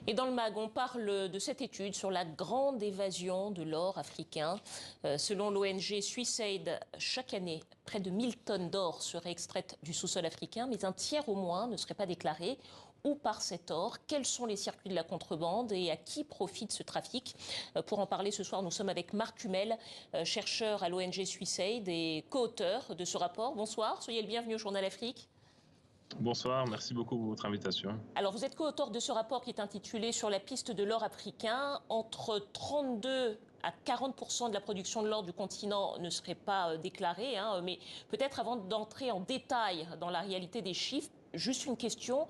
Et dans le MAG, on parle de cette étude sur la grande évasion de l'or africain. Selon l'ONG SwissAid, chaque année, près de 1000 tonnes d'or seraient extraites du sous-sol africain, mais un tiers au moins ne serait pas déclaré. Où part cet or? Quels sont les circuits de la contrebande et à qui profite ce trafic? Pour en parler ce soir, nous sommes avec Marc Humel, chercheur à l'ONG SwissAid et co-auteur de ce rapport. Bonsoir, soyez le bienvenu au Journal Afrique. Bonsoir, merci beaucoup pour votre invitation. Alors, vous êtes co-auteur de ce rapport qui est intitulé Sur la piste de l'or africain. Entre 32 à 40% de la production de l'or du continent ne serait pas déclarée, mais peut-être avant d'entrer en détail dans la réalité des chiffres, juste une question.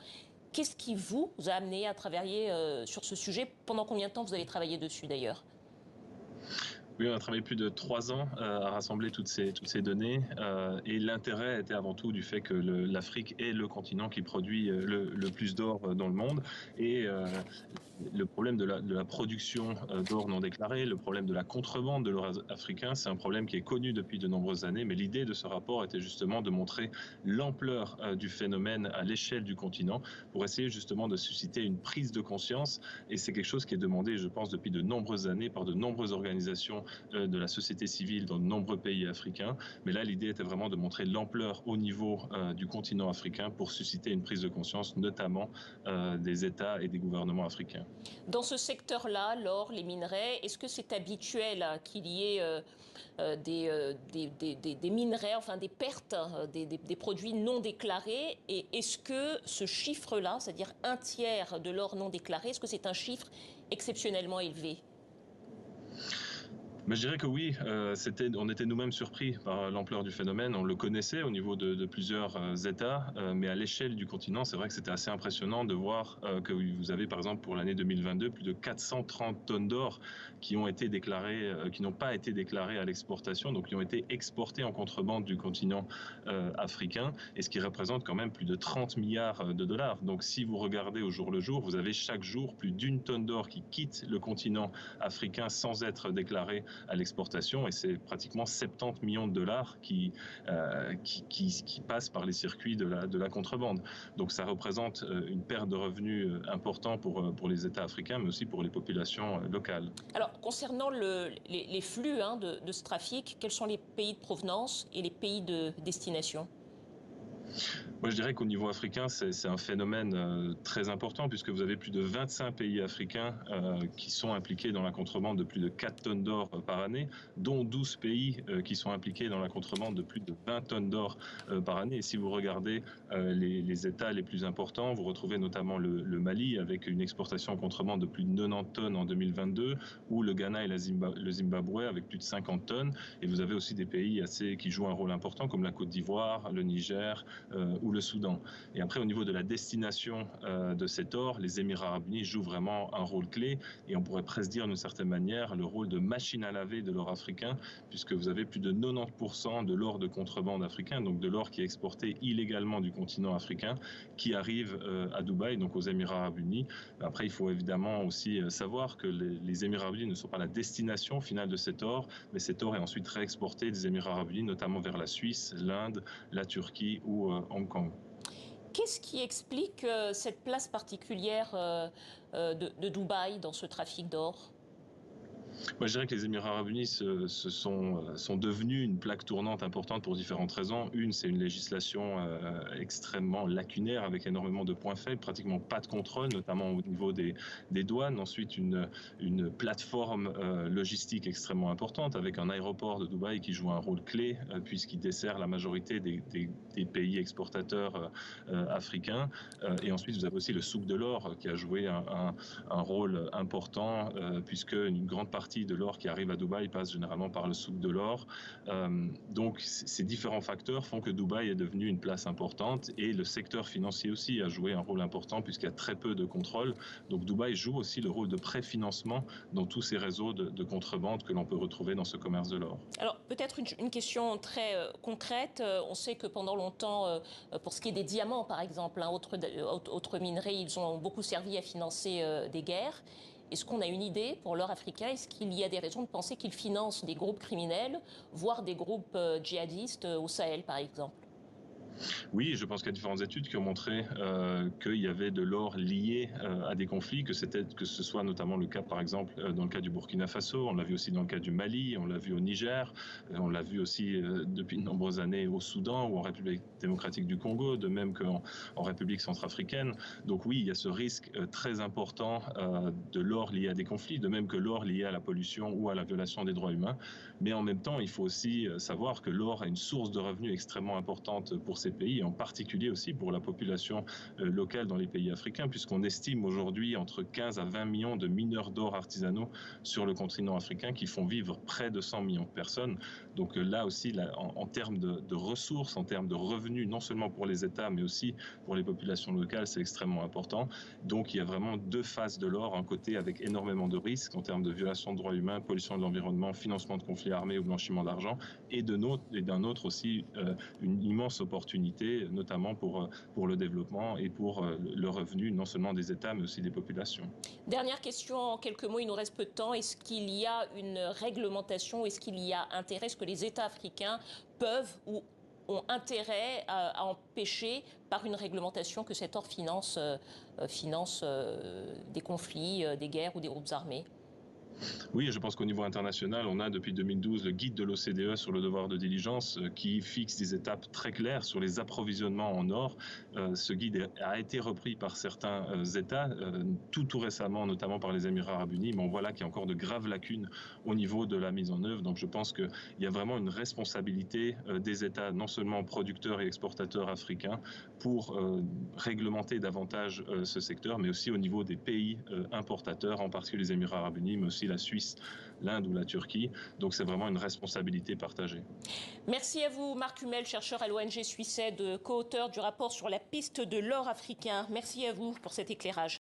Qu'est-ce qui vous a amené à travailler sur ce sujet? Pendant combien de temps vous avez travaillé dessus d'ailleurs? Oui, on a travaillé plus de 3 ans à rassembler toutes ces données et l'intérêt était avant tout du fait que l'Afrique est le continent qui produit le plus d'or dans le monde et le problème de la production d'or non déclaré, le problème de la contrebande de l'or africain, c'est un problème qui est connu depuis de nombreuses années, mais l'idée de ce rapport était justement de montrer l'ampleur du phénomène à l'échelle du continent pour essayer justement de susciter une prise de conscience, et c'est quelque chose qui est demandé, je pense, depuis de nombreuses années par de nombreuses organisations de la société civile dans de nombreux pays africains. Mais là, l'idée était vraiment de montrer l'ampleur au niveau du continent africain pour susciter une prise de conscience, notamment des États et des gouvernements africains. Dans ce secteur-là, l'or, les minerais, est-ce que c'est habituel qu'il y ait des minerais, enfin des pertes, des produits non déclarés? Et est-ce que ce chiffre-là, c'est-à-dire un tiers de l'or non déclaré, est-ce que c'est un chiffre exceptionnellement élevé? Mais je dirais que oui, on était nous-mêmes surpris par l'ampleur du phénomène. On le connaissait au niveau de plusieurs États, mais à l'échelle du continent, c'est vrai que c'était assez impressionnant de voir que vous avez, par exemple, pour l'année 2022, plus de 430 tonnes d'or qui ont été déclarées, qui n'ont pas été déclarées à l'exportation, donc qui ont été exportées en contrebande du continent africain, et ce qui représente quand même plus de 30 milliards de dollars. Donc, si vous regardez au jour le jour, vous avez chaque jour plus d'1 tonne d'or qui quitte le continent africain sans être déclarée à l'exportation, et c'est pratiquement 70 millions de dollars qui passent par les circuits de la contrebande. Donc ça représente une perte de revenus importante pour les États africains, mais aussi pour les populations locales. Alors, concernant les flux de ce trafic, quels sont les pays de provenance et les pays de destination? Moi, je dirais qu'au niveau africain, c'est un phénomène très important, puisque vous avez plus de 25 pays africains qui sont impliqués dans la contrebande de plus de 4 tonnes d'or par année, dont 12 pays qui sont impliqués dans la contrebande de plus de 20 tonnes d'or par année. Et si vous regardez les États les plus importants, vous retrouvez notamment le Mali, avec une exportation en contrebande de plus de 90 tonnes en 2022, ou le Ghana et le Zimbabwe, avec plus de 50 tonnes. Et vous avez aussi des pays qui jouent un rôle important, comme la Côte d'Ivoire, le Niger, ou le Soudan. Et après, au niveau de la destination de cet or, les Émirats arabes unis jouent vraiment un rôle clé, et on pourrait presque dire d'une certaine manière le rôle de machine à laver de l'or africain, puisque vous avez plus de 90% de l'or de contrebande africain, donc de l'or qui est exporté illégalement du continent africain, qui arrive à Dubaï, donc aux Émirats arabes unis. Après, il faut évidemment aussi savoir que les Émirats arabes unis ne sont pas la destination finale de cet or, mais cet or est ensuite réexporté des Émirats arabes unis, notamment vers la Suisse, l'Inde, la Turquie ou Hong Kong. Qu'est-ce qui explique cette place particulière de Dubaï dans ce trafic d'or? Moi, je dirais que les Émirats arabes unis sont devenus une plaque tournante importante pour différentes raisons. Une, c'est une législation extrêmement lacunaire, avec énormément de points faibles, pratiquement pas de contrôle, notamment au niveau des douanes. Ensuite, une plateforme logistique extrêmement importante, avec un aéroport de Dubaï qui joue un rôle clé, puisqu'il dessert la majorité des pays exportateurs africains. Et ensuite, vous avez aussi le souk de l'or, qui a joué un rôle important, puisque une grande partie de l'or qui arrive à Dubaï passe généralement par le souk de l'or. Donc ces différents facteurs font que Dubaï est devenu une place importante, et le secteur financier aussi a joué un rôle important, puisqu'il y a très peu de contrôle. Donc Dubaï joue aussi le rôle de préfinancement dans tous ces réseaux de contrebande que l'on peut retrouver dans ce commerce de l'or. Alors peut-être une question très concrète. On sait que pendant longtemps, pour ce qui est des diamants par exemple, autres minerais, ils ont beaucoup servi à financer des guerres. Est-ce qu'on a une idée pour l'or africain? Est-ce qu'il y a des raisons de penser qu'il finance des groupes criminels, voire des groupes djihadistes au Sahel, par exemple? Oui, je pense qu'il y a différentes études qui ont montré qu'il y avait de l'or lié à des conflits, que ce soit notamment le cas, par exemple, dans le cas du Burkina Faso, on l'a vu aussi dans le cas du Mali, on l'a vu au Niger, on l'a vu aussi depuis de nombreuses années au Soudan ou en République démocratique du Congo, de même qu'en République centrafricaine. Donc oui, il y a ce risque très important de l'or lié à des conflits, de même que l'or lié à la pollution ou à la violation des droits humains. Mais en même temps, il faut aussi savoir que l'or est une source de revenus extrêmement importante pour ces pays, et en particulier aussi pour la population locale dans les pays africains, puisqu'on estime aujourd'hui entre 15 à 20 millions de mineurs d'or artisanaux sur le continent africain qui font vivre près de 100 millions de personnes. Donc là aussi, en termes de ressources, en termes de revenus, non seulement pour les États, mais aussi pour les populations locales, c'est extrêmement important. Donc il y a vraiment deux faces de l'or, un côté avec énormément de risques en termes de violation de droits humains, pollution de l'environnement, financement de conflits armés ou blanchiment d'argent, et d'un autre aussi une immense opportunité, notamment pour le développement et pour le revenu, non seulement des États, mais aussi des populations. Dernière question, en quelques mots, il nous reste peu de temps. Est-ce qu'il y a une réglementation, est-ce qu'il y a intérêt, est-ce que les États africains peuvent ou ont intérêt à empêcher par une réglementation que cet or finance des conflits, des guerres ou des groupes armés? Oui, je pense qu'au niveau international, on a depuis 2012 le guide de l'OCDE sur le devoir de diligence qui fixe des étapes très claires sur les approvisionnements en or. Ce guide a été repris par certains États, tout récemment, notamment par les Émirats arabes unis, mais on voit là qu'il y a encore de graves lacunes au niveau de la mise en œuvre. Donc je pense qu'il y a vraiment une responsabilité des États, non seulement producteurs et exportateurs africains, pour réglementer davantage ce secteur, mais aussi au niveau des pays importateurs, en particulier les Émirats arabes unis, mais aussi la Suisse, l'Inde ou la Turquie. Donc c'est vraiment une responsabilité partagée. Merci à vous, Marc Hummel, chercheur à l'ONG Suissed, co-auteur du rapport sur la piste de l'or africain. Merci à vous pour cet éclairage.